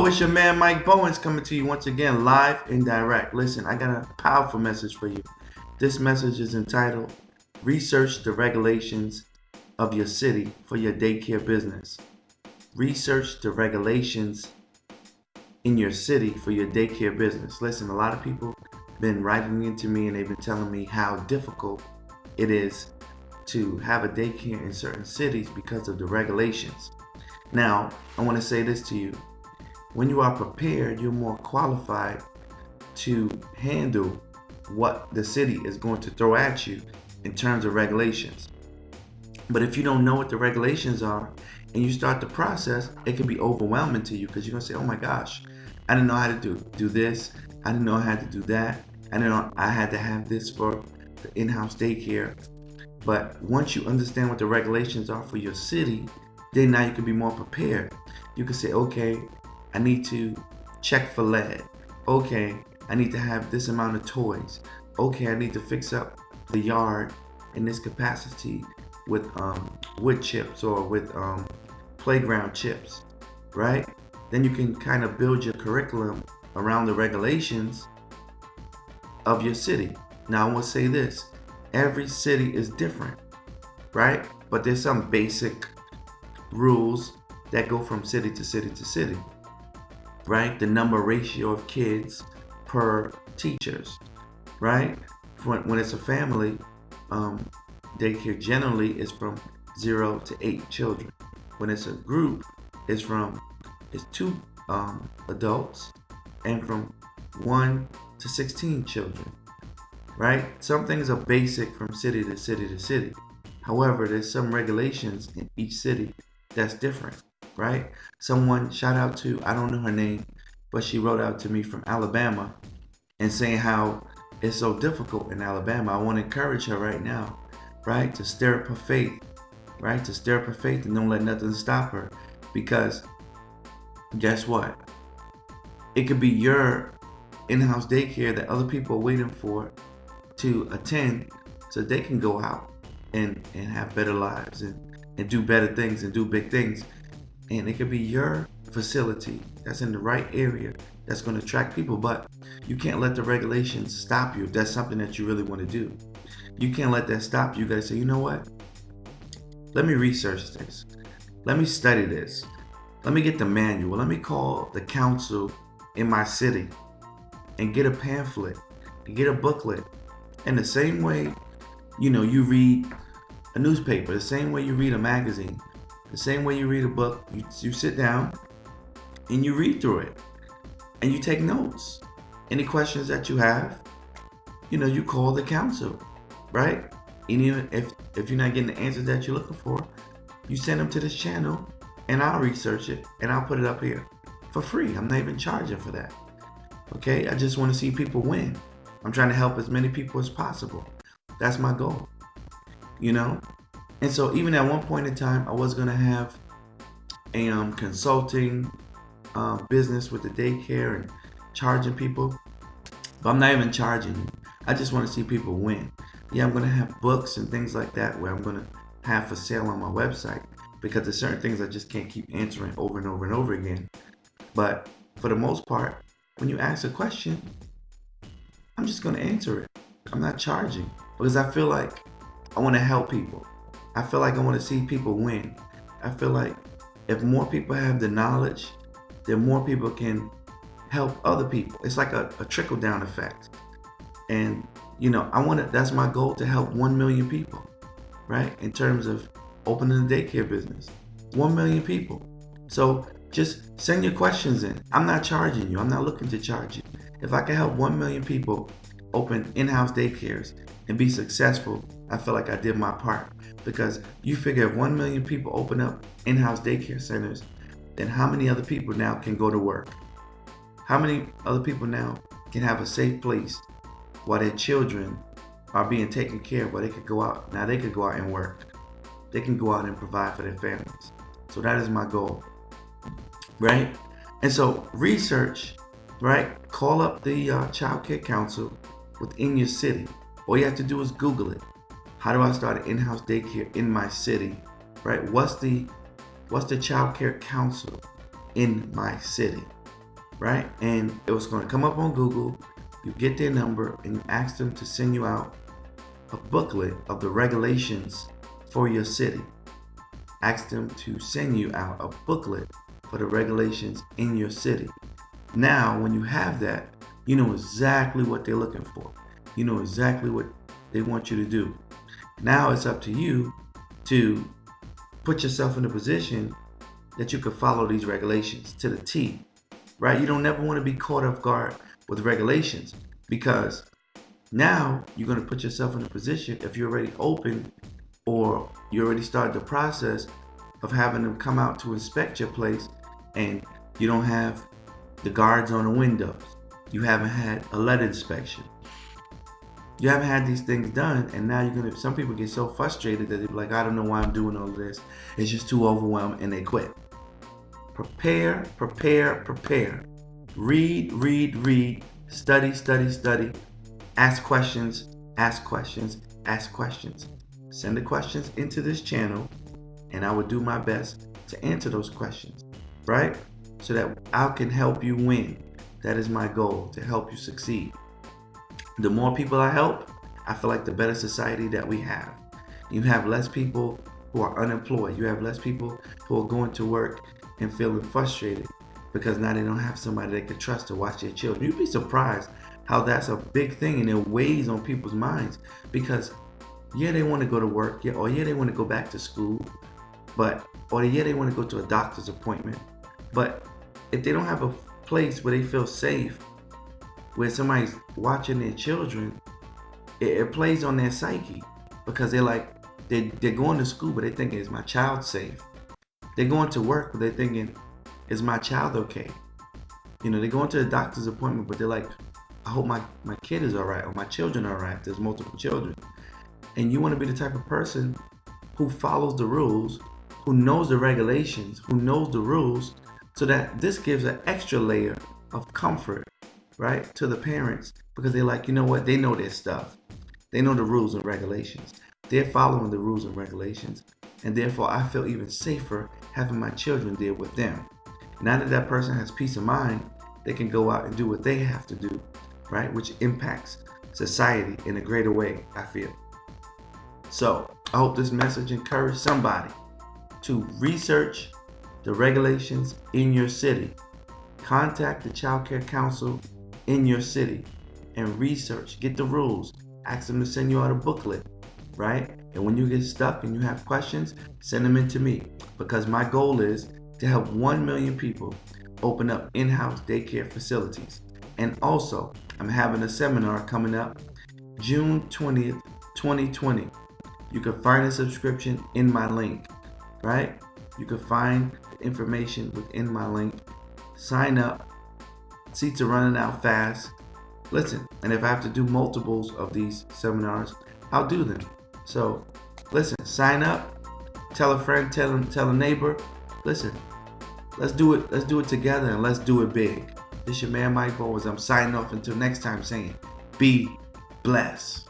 It's your man Mike Bowens coming to you once again live and direct. Listen, I got a powerful message for you. This message is entitled Research the Regulations of Your City for Your Daycare Business. Research the regulations in your city for your daycare business. Listen, a lot of people been writing into me and they've been telling me how difficult it is to have a daycare in certain cities because of the regulations. Now, I want to say this to you. When you are prepared, you're more qualified to handle what the city is going to throw at you in terms of regulations. But if you don't know what the regulations are and you start the process, it can be overwhelming to you because you're going to say, oh my gosh, I didn't know how to do this. I didn't know I had to do that. I didn't know I had to have this for the in-house daycare. But once you understand what the regulations are for your city, then now you can be more prepared. You can say, okay, I need to check for lead. Okay, I need to have this amount of toys. Okay, I need to fix up the yard in this capacity with wood chips or with playground chips, right? Then you can kind of build your curriculum around the regulations of your city. Now I want to say this, every city is different, right? But there's some basic rules that go from city to city to city. Right? The number ratio of kids per teachers, right? When it's a family, daycare generally is from 0 to 8 children. When it's a group, it's 2 adults and from 1 to 16 children, right? Some things are basic from city to city to city. However, there's some regulations in each city that's different. Right? Someone, shout out to, I don't know her name, but she wrote out to me from Alabama and saying how it's so difficult in Alabama. I want to encourage her right now, right? To stir up her faith, right? To stir up her faith and don't let nothing stop her. Because guess what? It could be your in-house daycare that other people are waiting for to attend so they can go out and have better lives and do better things and do big things. And it could be your facility that's in the right area that's going to attract people, but you can't let the regulations stop you if that's something that you really want to do. You can't let that stop you. You got to say, you know what? Let me research this. Let me study this. Let me get the manual. Let me call the council in my city and get a pamphlet and get a booklet. And the same way, you read a newspaper, the same way you read a magazine, the same way you read a book, you sit down and you read through it and you take notes. Any questions that you have, you call the council, right? And even if you're not getting the answers that you're looking for, you send them to this channel and I'll research it and I'll put it up here for free. I'm not even charging for that. Okay, I just want to see people win. I'm trying to help as many people as possible. That's my goal, And so even at one point in time, I was going to have a consulting business with the daycare and charging people. But I'm not even charging you. I just want to see people win. Yeah, I'm going to have books and things like that where I'm going to have for sale on my website because there's certain things I just can't keep answering over and over and over again. But for the most part, when you ask a question, I'm just going to answer it. I'm not charging because I feel like I want to help people. I feel like I want to see people win. I feel like if more people have the knowledge, then more people can help other people. It's like a trickle-down effect. And, that's my goal, to help 1 million people, right? In terms of opening a daycare business. 1 million people. So just send your questions in. I'm not charging you. I'm not looking to charge you. If I can help 1 million people open in-house daycares and be successful, I feel like I did my part. Because you figure if 1 million people open up in-house daycare centers, then how many other people now can go to work? How many other people now can have a safe place while their children are being taken care of, where they could go out? Now they could go out and work. They can go out and provide for their families. So that is my goal, right? And so research right? Call up the child care council within your city. All you have to do is Google it. How do I start an in-house daycare in my city? Right? What's the child care council in my city? Right? And it was going to come up on Google. You get their number and you ask them to send you out a booklet of the regulations for your city. Ask them to send you out a booklet for the regulations in your city. Now, when you have that, you know exactly what they're looking for. You know exactly what they want you to do. Now it's up to you to put yourself in a position that you can follow these regulations to the T, right? You don't never want to be caught off guard with regulations, because now you're going to put yourself in a position, if you're already open or you already started the process of having them come out to inspect your place, and you don't have the guards on the windows, you haven't had a lead inspection, you haven't had these things done, and now some people get so frustrated that they're like, I don't know why I'm doing all of this. It's just too overwhelming, and they quit. Prepare, prepare, prepare. Read, read, read. Study, study, study. Ask questions, ask questions, ask questions. Send the questions into this channel, and I will do my best to answer those questions, right? So that I can help you win. That is my goal, to help you succeed. The more people I help, I feel like the better society that we have. You have less people who are unemployed. You have less people who are going to work and feeling frustrated because now they don't have somebody they can trust to watch their children. You'd be surprised how that's a big thing, and it weighs on people's minds, because yeah, they want to go to work, they want to go back to school, or they want to go to a doctor's appointment. But if they don't have a place where they feel safe, where somebody's watching their children, it plays on their psyche, because they're going to school, but they're thinking, is my child safe? They're going to work, but they're thinking, is my child okay? They're going to a doctor's appointment, but they're like, I hope my kid is all right, or my children are all right. There's multiple children. And you want to be the type of person who follows the rules, who knows the regulations, who knows the rules, so that this gives an extra layer of comfort, right, to the parents, because they're like, you know what, they know their stuff. They know the rules and regulations. They're following the rules and regulations, and therefore I feel even safer having my children there with them. Now that that person has peace of mind, they can go out and do what they have to do, right, which impacts society in a greater way, I feel. So I hope this message encouraged somebody to research the regulations in your city. Contact the child care council in your city and research, get the rules, ask them to send you out a booklet, right? And when you get stuck and you have questions, send them in to me, because my goal is to help 1 million people open up in-house daycare facilities. And also, I'm having a seminar coming up June 20th, 2020. You can find a subscription in my link, right? You can find the information within my link. Sign up. Seats are running out fast. Listen, and if I have to do multiples of these seminars, I'll do them. So, listen, sign up. Tell a friend, tell a neighbor. Listen, let's do it. Let's do it together, and let's do it big. This your man Mike Bowles. I'm signing off until next time, saying, be blessed.